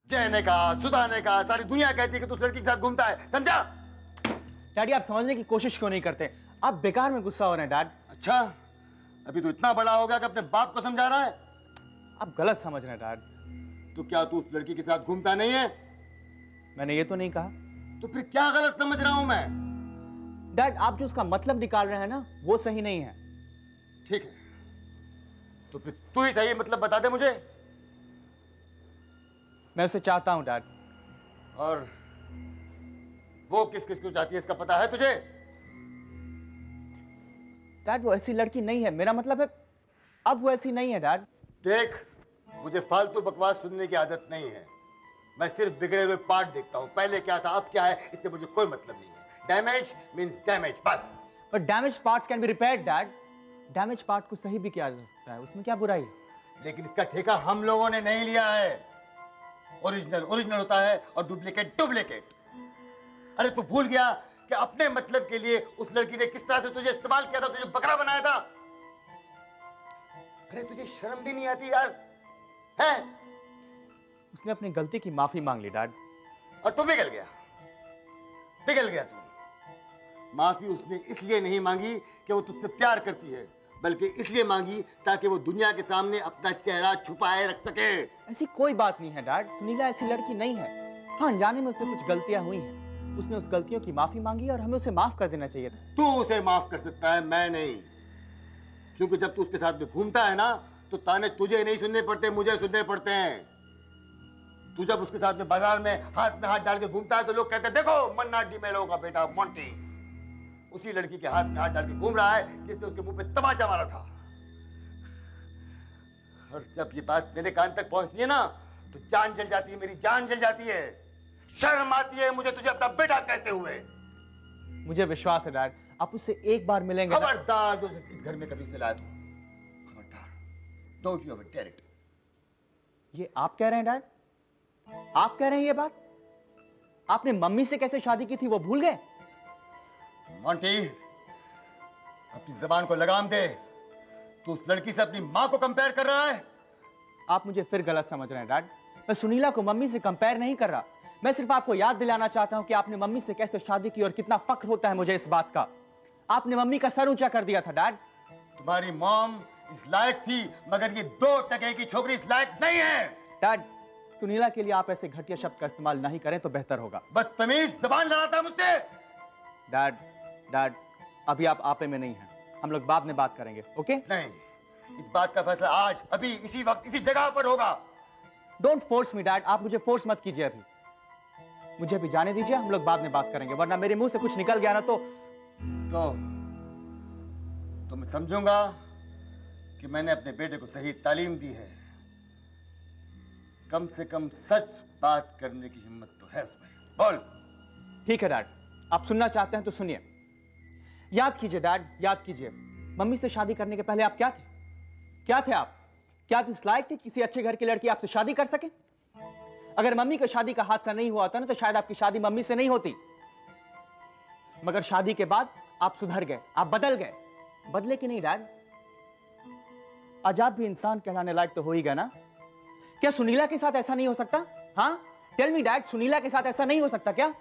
जय ने कहा, सुधा ने कहा, सारी दुनिया कहती है कि तू उस लड़की के साथ घूमता है, समझा? डैडी आप समझने की कोशिश क्यों नहीं करते? आप बेकार में गुस्सा हो रहे हैं डैड। अच्छा, अभी तो इतना बड़ा हो गया कि अपने बाप को समझा रहा है। आप गलत समझ रहे हैं डैड। तो क्या तू उस लड़की के साथ घूमता नहीं है? मैंने ये तो नहीं कहा। तो फिर क्या गलत समझ रहा हूं मैं? डैड आप जो उसका मतलब निकाल रहे हैं ना, वो सही नहीं है। ठीक है, तो फिर तू ही सही मतलब बता दे मुझे। मैं उसे चाहता हूं डैड। और वो किस किस को चाहती है इसका पता है तुझे? डैड वो ऐसी लड़की नहीं है, मेरा मतलब है अब वो ऐसी नहीं है डैड। देख, मुझे फालतू बकवास सुनने की आदत नहीं है। मैं सिर्फ बिगड़े हुए पार्ट देखता हूं। पहले क्या था, अब क्या है, इससे मुझे कोई मतलब नहीं है। डैमेज मींस डैमेज, बस। But damage parts can be repaired dad. Damage part को सही भी किया जा सकता है, उसमें क्या बुराई है? लेकिन इसका ठेका हम लोगों ने नहीं लिया है। ओरिजिनल ओरिजिनल होता है और डुप्लीकेट डुप्लीकेट। अरे तू भूल गया कि अपने मतलब के लिए उस लड़की ने किस तरह से तुझे इस्तेमाल किया था, तुझे बकरा बनाया था। अरे तुझे शर्म भी नहीं आती यार, है? उसने अपनी गलती की माफी मांग ली डैड। और तू पिघल गया, पिघल गया तू। माफी उसने इसलिए नहीं मांगी कि वो तुझसे प्यार करती है, बल्कि इसलिए मांगी ताकि वो दुनिया के सामने अपना चेहरा छुपाए रख सके। ऐसी कोई बात नहीं है डैड, सुनीला ऐसी लड़की नहीं है। हाँ, अनजाने में उससे कुछ गलतियां हुई हैं, उसने उस गलतियों की माफी मांगी और हमें उसे माफ कर देना चाहिए था। तू उसे माफ कर सकता है, मैं नहीं। क्योंकि जब तू उसके साथ में घूमता है ना, तो ताने तुझे नहीं सुनने पड़ते, मुझे सुनने पड़ते हैं। तू जब उसके साथ में बाजार में हाथ डाल के घूमता है तो लोग कहते हैं देखो मन्ना डी मेलो का बेटा मोंटी उसी लड़की के हाथ में हाथ डाल के घूम रहा है जिसने उसके मुंह पे तमाचा मारा था। और जब ये बात मेरे कान तक पहुंचती है ना, तो जान जल जाती है, मेरी जान जल जाती है। शर्म आती है मुझे तुझे अपना बेटा कहते हुए। मुझे विश्वास है डैड, आप उससे एक बार मिलेंगे। खबरदार जो इस घर में कभी उसे लाया तू, खबरदार, don't you ever dare it. ये आप कह रहे हैं डैड? आप कह रहे हैं ये बात? आपने मम्मी से कैसे शादी की थी वो भूल गए? मोंटी, अपनी जबान को लगाम दे। तू उस लड़की से अपनी मां को कंपेयर कर रहा है। आप मुझे फिर गलत समझ रहे हैं डैड। मैं सुनीला को मम्मी से कंपेयर नहीं कर रहा। मैं सिर्फ आपको याद दिलाना चाहता हूं कि आपने मम्मी से कैसे शादी की और कितना फक्र होता है मुझे इस बात का। आपने मम्मी का सर ऊंचा कर दिया था डैड। तुम्हारी मॉम इस लायक थी, मगर ये 2 टके की छोकरी इस लायक नहीं है। डैड, सुनीला के लिए आप ऐसे घटिया शब्द का इस्तेमाल नहीं करें तो बेहतर होगा। बदतमीज, जबान लड़ाता है मुझसे। डैड, अभी आप आपे में नहीं हैं। हम लोग बाद में बात करेंगे, ओके? नहीं, इस बात का फैसला आज, अभी, इसी वक्त, इसी जगह पर होगा। डोंट फोर्स मी डैड, आप मुझे फोर्स मत कीजिए अभी। मुझे अभी जाने दीजिए, हम लोग बाद में बात करेंगे, वरना मेरे मुंह से कुछ निकल गया ना तो मैं समझूंगा कि मैंने अपने बेटे को सही तालीम दी है। कम से कम सच बात करने की हिम्मत तो है उसमें। बोल। ठीक है डैड, आप सुनना चाहते हैं तो सुनिए। याद कीजिए डैड, याद कीजिए, मम्मी से शादी करने के पहले आप क्या थे? क्या थे आप? क्या आप इस लायक थे किसी अच्छे घर की लड़की आपसे शादी कर सके? अगर मम्मी की शादी का हादसा नहीं हुआ होता ना, तो शायद आपकी शादी मम्मी से नहीं होती। मगर शादी के बाद आप सुधर गए, आप बदल गए। बदले कि नहीं डैड? आज आप भी इंसान कहलाने लायक तो हो ही गए ना? क्या सुनीला के साथ ऐसा नहीं हो सकता? हाँ, टेल मी डैड, सुनीला के साथ ऐसा नहीं हो सकता क्या?